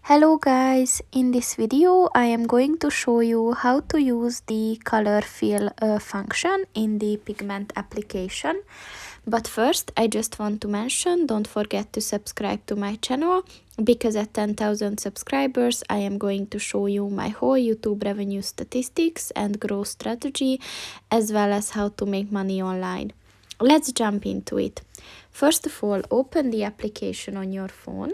Hello guys, in this video I am going to show you how to use the color fill function in the Pigment application. But first I just want to mention, don't forget to subscribe to my channel, because at 10,000 subscribers I am going to show you my whole YouTube revenue statistics and growth strategy, as well as how to make money online. Let's jump into it. First of all, open the application on your phone.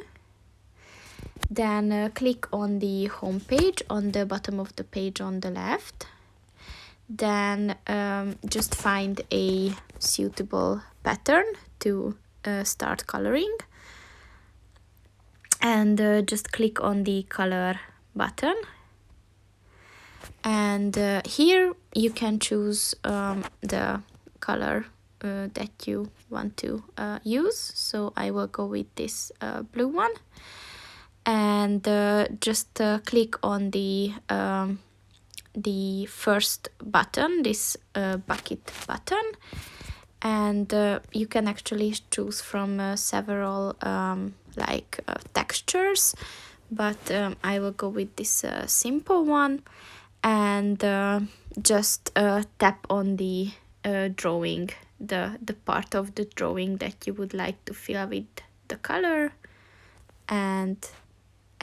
Then click on the home page on the bottom of the page on the left. Then just find a suitable pattern to start coloring. And just click on the color button. And here you can choose the color that you want to use. So I will go with this blue one. And just click on the first button, this bucket button, and you can actually choose from several textures, but I will go with this simple one, and just tap on the drawing, the part of the drawing that you would like to fill with the color. And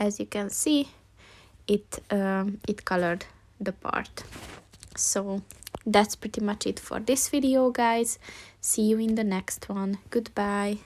as you can see, it colored the part. So that's pretty much it for this video, guys. See you in the next one. Goodbye.